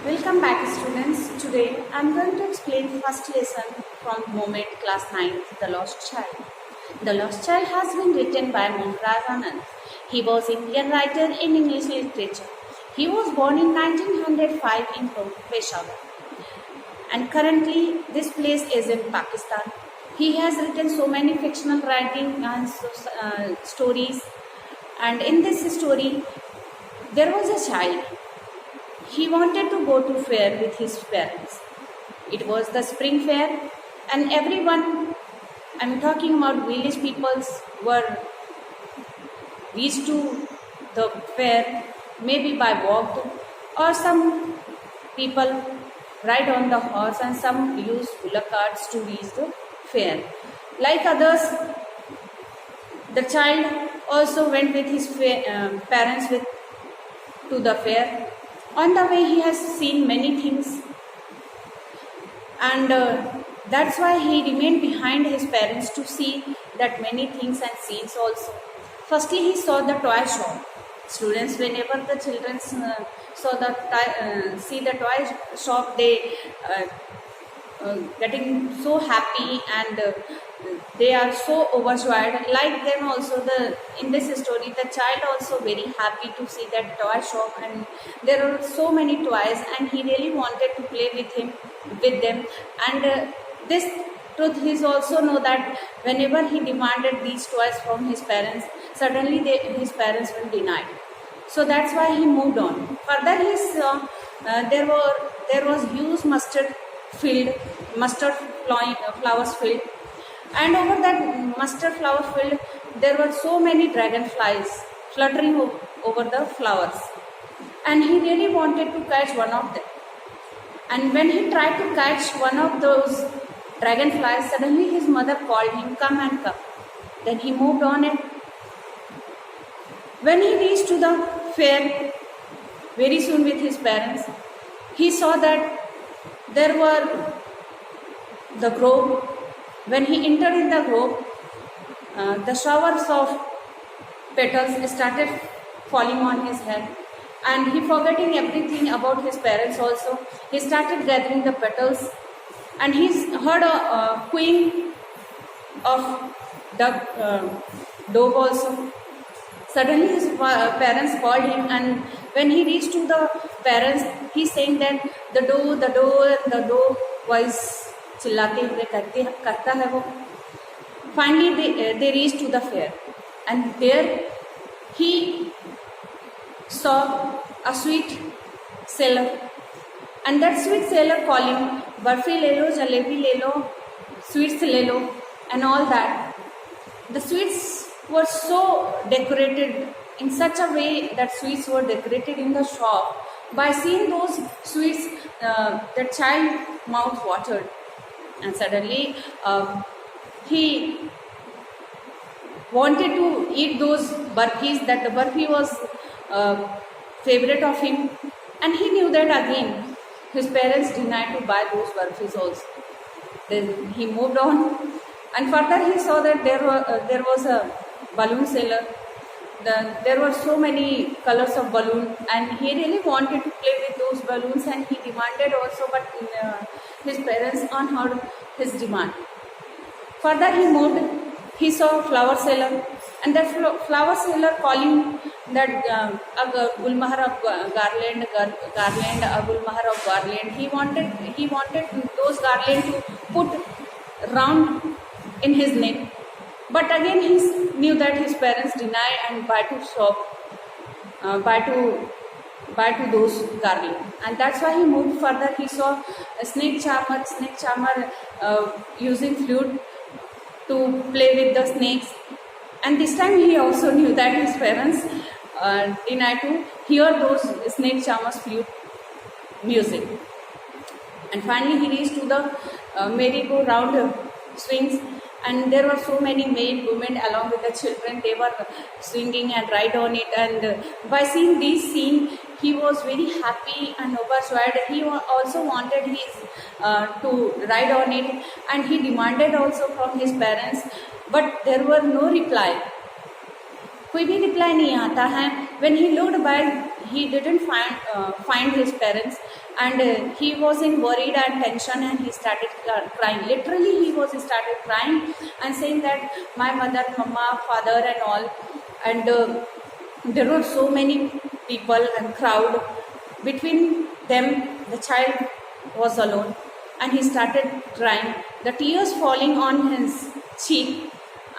Welcome back, students. Today I am going to explain first lesson from Moment class 9, The Lost Child. The Lost Child has been written by Munraj Anand. He was Indian writer in English literature. He was born in 1905 in Peshawar, and currently this place is in Pakistan. He has written so many fictional writing and stories, and in this story there was a child. He wanted to go to fair with his parents. It was the spring fair, and everyone, I'm talking about village peoples, were reached to the fair maybe by walk, or some people ride on the horse, and some use bullock carts to reach the fair. Like others, the child also went with his parents to the fair. On the way, he has seen many things, and that's why he remained behind his parents to see that many things and scenes also. Firstly, he saw the toy shop. Students, whenever the children see the toy shop, they getting so happy, and they are so overjoyed. Like them also, in this story, the child also very happy to see that toy shop, and there are so many toys, and he really wanted to play with them. And this truth is also know that whenever he demanded these toys from his parents, suddenly his parents will deny. So that's why he moved on. Further, he saw there was huge mustard flowers field, and over that mustard flower field there were so many dragonflies fluttering over the flowers, and he really wanted to catch one of them. And when he tried to catch one of those dragonflies, suddenly his mother called him, "Come and come." Then he moved on, and when he reached to the fair very soon with his parents, he saw that there were the grove. When he entered in the grove, the showers of petals started falling on his head, and he, forgetting everything about his parents also, he started gathering the petals, and he heard a cooing of dove also. Suddenly his parents called him, and when he reached to the parents, he saying that the dove voice चिल्लाते हुए करता है वो. Finally they reached to the fair, and there he saw a sweet seller, and that sweet seller calling, "Barfi le lo, jalebi le lo, sweets le lo," and all that. The sweets were so decorated in such a way that sweets were decorated in the shop. By seeing those sweets, the child mouth watered, and suddenly he wanted to eat those burfis, that the burfi was favorite of him, and he knew that again his parents denied to buy those burfis also. Then he moved on, and further he saw that there was a balloon seller. There were so many colors of balloon, and he really wanted to play with those balloons, and he demanded also, but his parents unheard his demand. Further he moved, he saw a flower seller, and that flower seller calling that gulmahar of garland, a gulmahar of garland. He wanted those garland to put round in his neck. But again he knew that his parents deny and buy to those garland, and that's why he moved further. He saw a snake charmer using flute to play with the snakes, and this time he also knew that his parents denied to hear those snake charmers flute music. And finally he reached to the merry-go-round swings, and there were so many men, women along with the children. They were swinging and ride on it, and by seeing this scene, he was very happy and overjoyed. He also wanted to ride on it, and he demanded also from his parents, but there were no reply. कोई भी reply नहीं आता है. When he looked by he didn't find his parents, and he was in worried and tension, and he started crying. Literally, he was started crying and saying that my mother, mama, father, and all, and there were so many people and crowd. Between them, the child was alone, and he started crying, the tears falling on his cheek,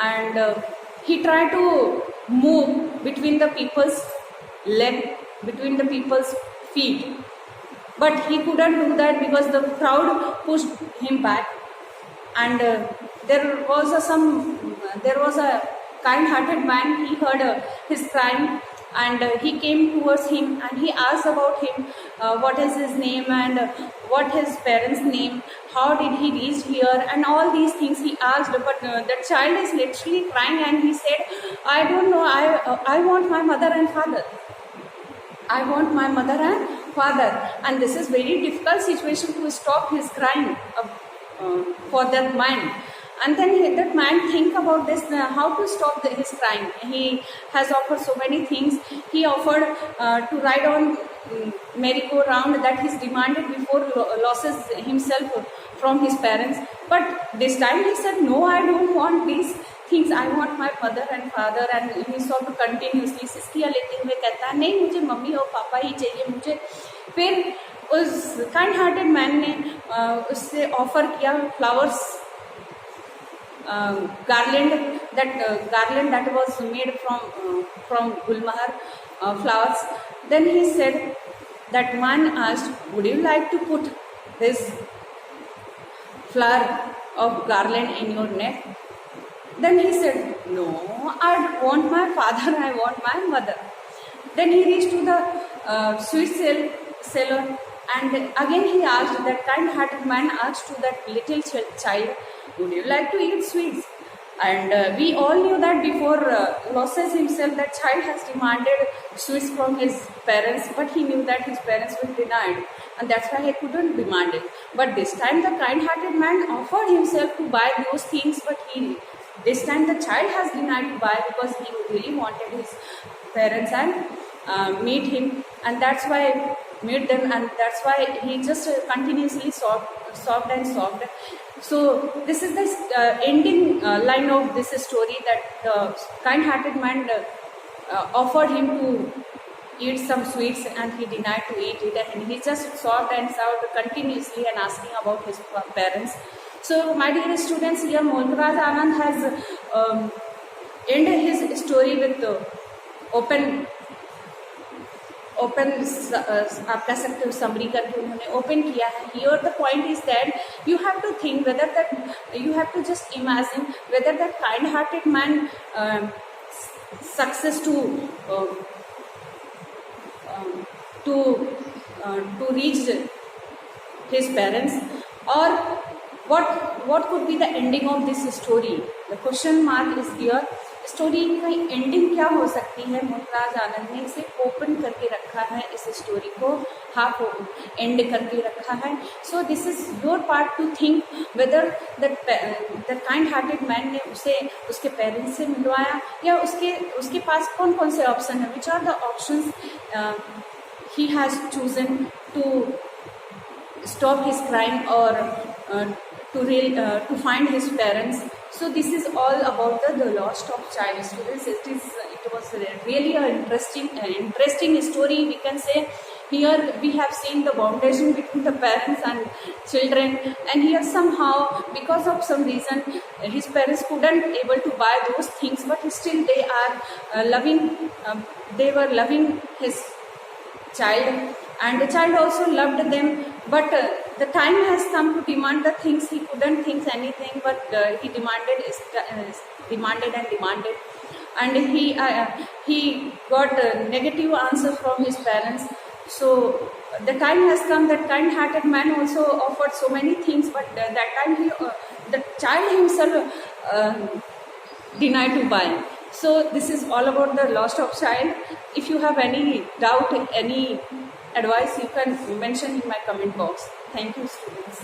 and he tried to move between the people's leg, between the people's feet, but he couldn't do that because the crowd pushed him back. And there was a kind-hearted man. He heard his crying, and he came towards him, and he asked about him, what is his name, and what his parents' name, how did he reach here, and all these things he asked. But the child is literally crying, and he said, I don't know, I want my mother and father. I want my mother and father. And this is very difficult situation to stop his crying for that man. And then that man think about this, how to stop his crying. He has offered so many things. He offered to ride on merry-go-round that he's demanded before losses himself from his parents. But this time he said, no, I don't want these things. I want my mother and father. And he sort of continuously सिस्कियाँ लेते हुए कहता है, नहीं मुझे mummy और पापा ही चाहिए मुझे. फिर उस काइंड हार्टेड मैन ने उससे ऑफर किया flowers, garland that was made from gulmohar flowers. Then he said, that man asked, would you like to put this flower of garland in your neck? Then he said, no, I want my father, I want my mother. Then he reached to the sweet seller, and again he asked, that kind-hearted man asked to that little child, would you like to eat sweets? And we all knew that before losses himself, that child has demanded sweets from his parents, but he knew that his parents will deny it, and that's why he couldn't demand it. But this time the kind-hearted man offered himself to buy those things, but this time the child has denied to buy because he really wanted his parents and meet him, and that's why meet them, and that's why he just continuously sobbed. So this is the ending line of this story, that the kind-hearted man offered him to eat some sweets, and he denied to eat it, and he just sobbed continuously and asking about his parents. So my dear students, here Molkraj Anand has ended his story with open आप कह सकते हो summary करके उन्होंने open किया है. Here the point is that you have to think whether that you have to just imagine whether that kind-hearted man success to reach his parents, or what could be the ending of this story. The question mark is here. Story की ending क्या हो सकती है? मोलराज आनंद ने इसे open करके रखा है, इस स्टोरी को हाफ एंड करके रखा है. So this is your part two think whether the kind hearted man ने उसे उसके पेरेंट्स से मिलवाया, या उसके पास कौन कौन से ऑप्शन है, which are the options he has chosen to stop his crime or to find his parents. So this is all about the lost of child. Students, it was really an interesting story. We can say here we have seen the foundation between the parents and children, and here somehow because of some reason his parents couldn't able to buy those things, but still they are they were loving his child, and the child also loved them. But the time has come to demand the things. He couldn't think anything, but he demanded and he got negative answers from his parents. So the time has come that kind-hearted man also offered so many things, but that time the child himself denied to buy. So this is all about the loss of child. If you have any doubt, any advice, you can mention in my comment box. Thank you, students.